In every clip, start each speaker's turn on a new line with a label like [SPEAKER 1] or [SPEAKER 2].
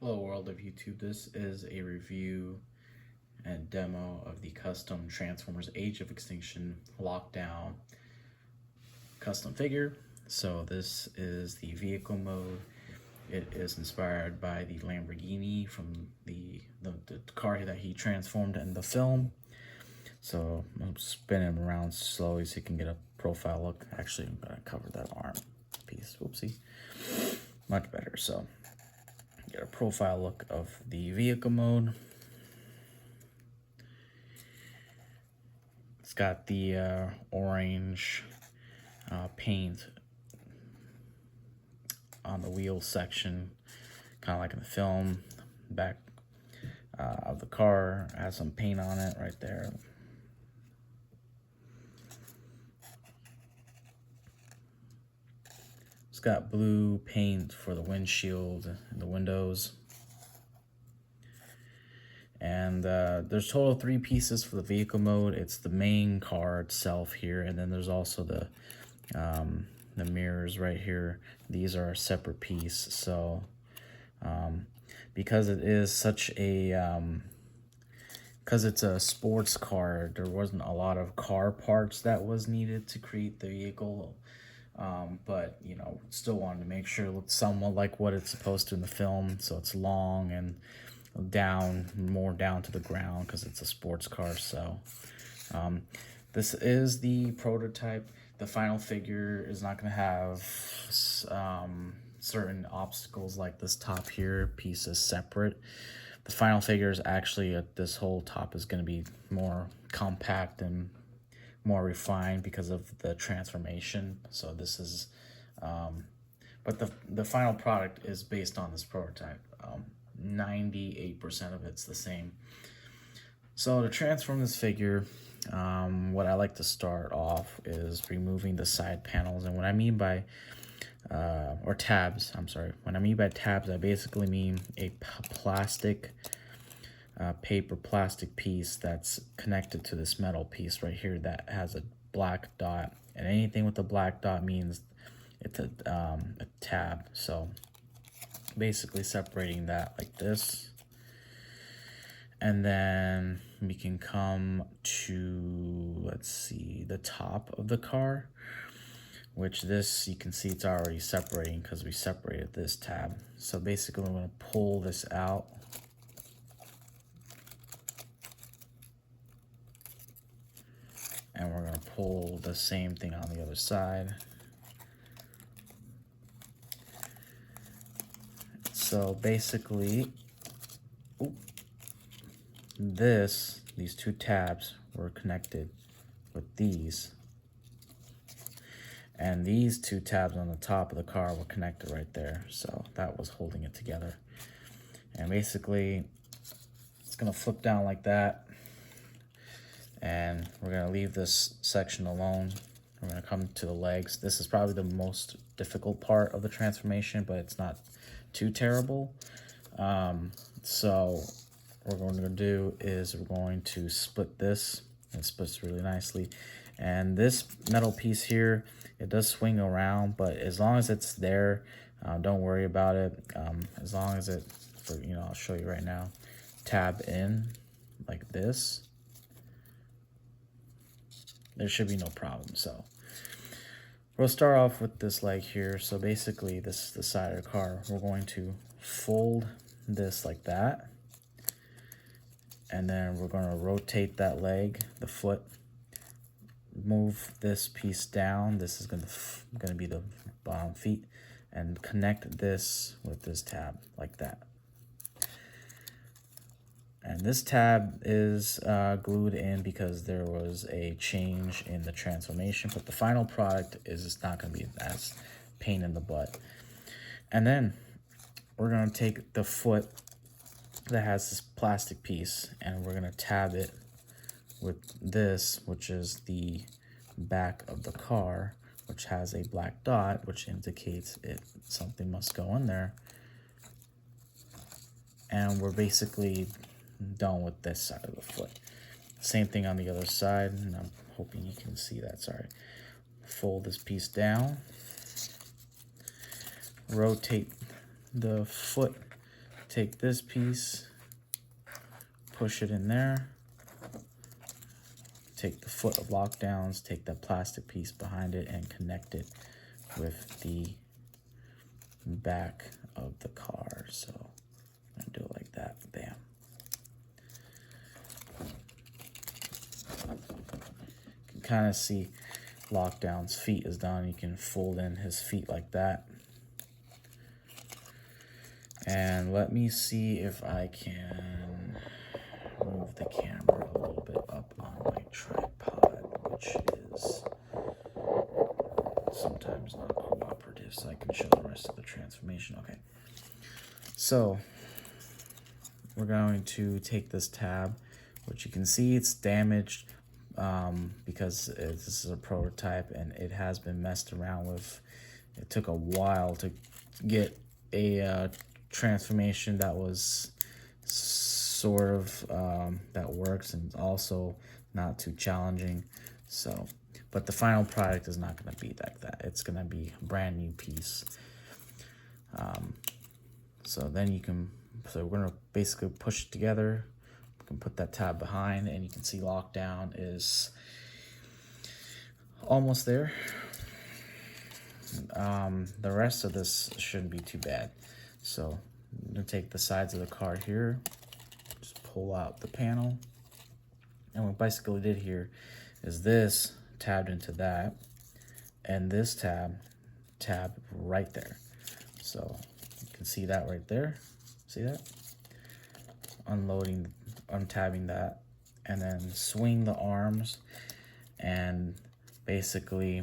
[SPEAKER 1] Hello world of YouTube, this is a review and demo of the custom Transformers Age of Extinction Lockdown custom figure. So this is the vehicle mode. It is inspired by the Lamborghini from the car that he transformed in the film. So I'm spinning him around slowly so you can get a profile look. Actually, I'm gonna cover that arm piece, whoopsie. Much better, so get a profile look of the vehicle mode. It's got the orange paint on the wheel section, kind of like in the film. Back of the car has some paint on it right there. It's got blue paint for the windshield and the windows. And there's total 3 pieces for the vehicle mode. It's the main car itself here, and then there's also the mirrors right here. These are a separate piece. So because it is such a because it's a sports car, there wasn't a lot of car parts that was needed to create the vehicle. But you know, still wanted to make sure it looked somewhat like what it's supposed to in the film. So it's long and more down to the ground because it's a sports car. So this is the prototype. The final figure is not going to have certain obstacles like this top here piece is separate. The final figure is actually this whole top is going to be more compact and more refined because of the transformation. So this is but the final product is based on this prototype. 98% of it's the same. So to transform this figure, what I like to start off is removing the side panels. And what I mean by or tabs, I'm sorry. When I mean by tabs, I basically mean a plastic paper plastic piece that's connected to this metal piece right here that has a black dot, and anything with a black dot means it's a tab. So basically separating that like this, and then we can come to, let's see, the top of the car, which this, you can see it's already separating because we separated this tab. So basically I'm going to pull this out. And we're going to pull the same thing on the other side. So basically, these 2 tabs were connected with these. And these 2 tabs on the top of the car were connected right there. So that was holding it together. And basically, it's going to flip down like that. And we're going to leave this section alone. We're going to come to the legs. This is probably the most difficult part of the transformation, but it's not too terrible. So what we're going to do is we're going to split this. It splits really nicely. And this metal piece here, it does swing around, but as long as it's there, don't worry about it. As long as I'll show you right now, tab in like this, there should be no problem. So we'll start off with this leg here. So basically this is the side of the car. We're going to fold this like that. And then we're going to rotate that leg, the foot, move this piece down. This is going to be the bottom feet, and connect this with this tab like that. And this tab is glued in because there was a change in the transformation, but the final product is not going to be as pain in the butt. And then we're going to take the foot that has this plastic piece, and we're going to tab it with this, which is the back of the car, which has a black dot, which indicates something must go in there. And we're basically done with this side of the foot. Same thing on the other side, and I'm hoping you can see that. Sorry. Fold this piece down, rotate the foot take this piece, push it in there, take the foot of lockdowns, take that plastic piece behind it, and connect it with the back of the car. So I'm gonna do it like that. Bam. You can kind of see Lockdown's feet is done. You can fold in his feet like that. And let me see if I can move the camera a little bit up on my tripod, which is sometimes not cooperative, so I can show the rest of the transformation. Okay, so we're going to take this tab, which you can see it's damaged because this is a prototype and it has been messed around with. It took a while to get a transformation that was sort of that works and also not too challenging. So, but the final product is not going to be like that. It's going to be a brand new piece. So then you can, so we're going to basically push it together. We can put that tab behind, and you can see Lockdown is almost there. The rest of this shouldn't be too bad. So I'm going to take the sides of the car here, just pull out the panel. And what basically did here is this tabbed into that, and this tab right there. So you can see that right there. See that? Unloading, untabbing that, and then swing the arms, and basically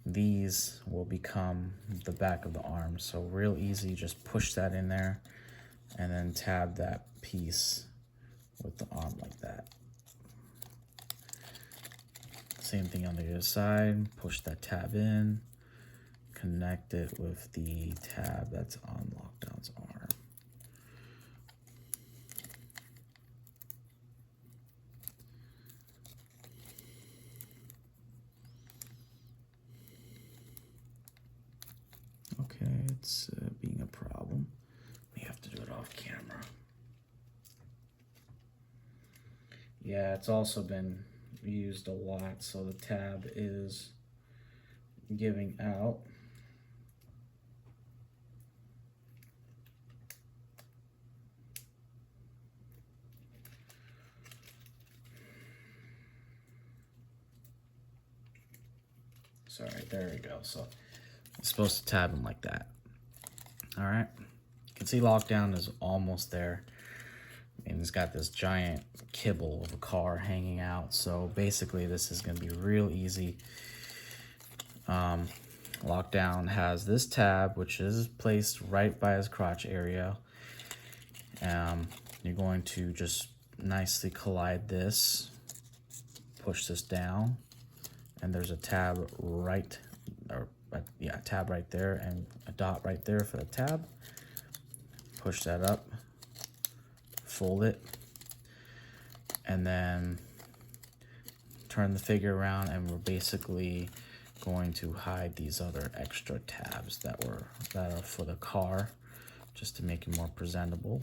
[SPEAKER 1] these will become the back of the arm. So real easy, just push that in there and then tab that piece with the arm like that. Same thing on the other side, push that tab in, connect it with the tab that's on Lockdown's arm. Okay, it's being a problem. We have to do it off camera. Yeah, it's also been used a lot, so the tab is giving out. Sorry, there we go. So it's supposed to tab him like that. All right, you can see Lockdown is almost there. And he's got this giant kibble of a car hanging out. So basically this is going to be real easy. Lockdown has this tab, which is placed right by his crotch area. You're going to just nicely collide this, push this down, and there's a tab right, tab right there, and a dot right there for the tab. Push that up, fold it, and then turn the figure around, and we're basically going to hide these other extra tabs that are for the car, just to make it more presentable.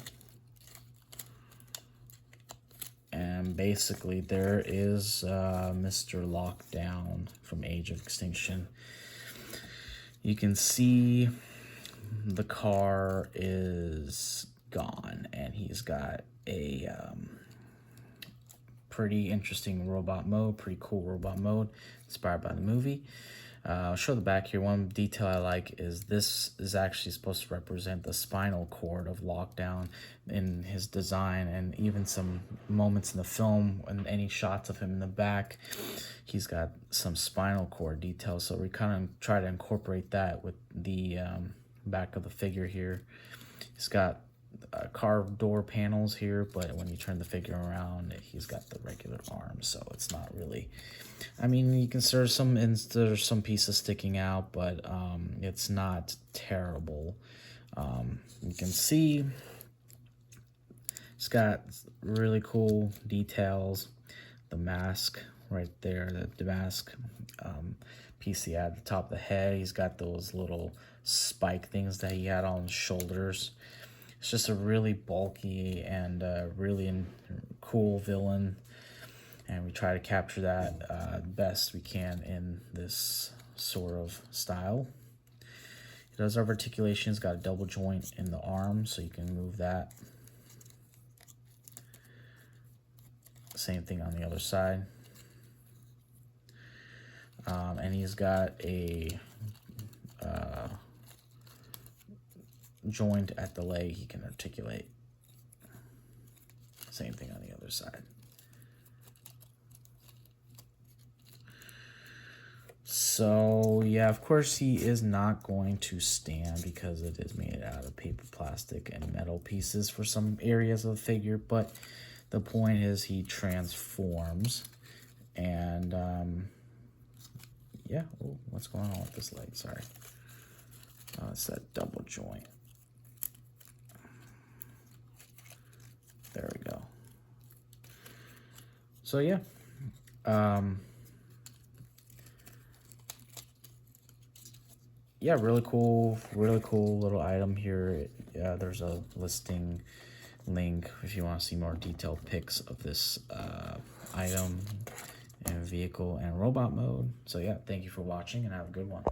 [SPEAKER 1] And basically there is Mr. Lockdown from Age of Extinction. You can see the car is gone, and he's got a pretty interesting robot mode, pretty cool robot mode, inspired by the movie. I'll show the back here. One detail I like is this is actually supposed to represent the spinal cord of Lockdown in his design, and even some moments in the film and any shots of him in the back, he's got some spinal cord details. So we kind of try to incorporate that with the back of the figure here. He's got car door panels here, but when you turn the figure around, he's got the regular arms, so it's not really, I mean, you can there's some pieces sticking out, but it's not terrible. You can see it's got really cool details. The mask right there, the mask piece he had at the top of the head, he's got those little spike things that he had on his shoulders. It's just a really bulky and really cool villain, and we try to capture that best we can in this sort of style. It does have articulation. It's got a double joint in the arm, so you can move that. Same thing on the other side. And he's got a joint at the leg he can articulate. Same thing on the other side. So yeah, of course he is not going to stand because it is made out of paper, plastic, and metal pieces for some areas of the figure, but the point is he transforms. And yeah, oh, what's going on with this leg? Sorry. Oh, it's that double joint. There we go. So yeah, yeah, really cool little item here. There's a listing link if you want to see more detailed pics of this item in vehicle and robot mode. So yeah, thank you for watching and have a good one.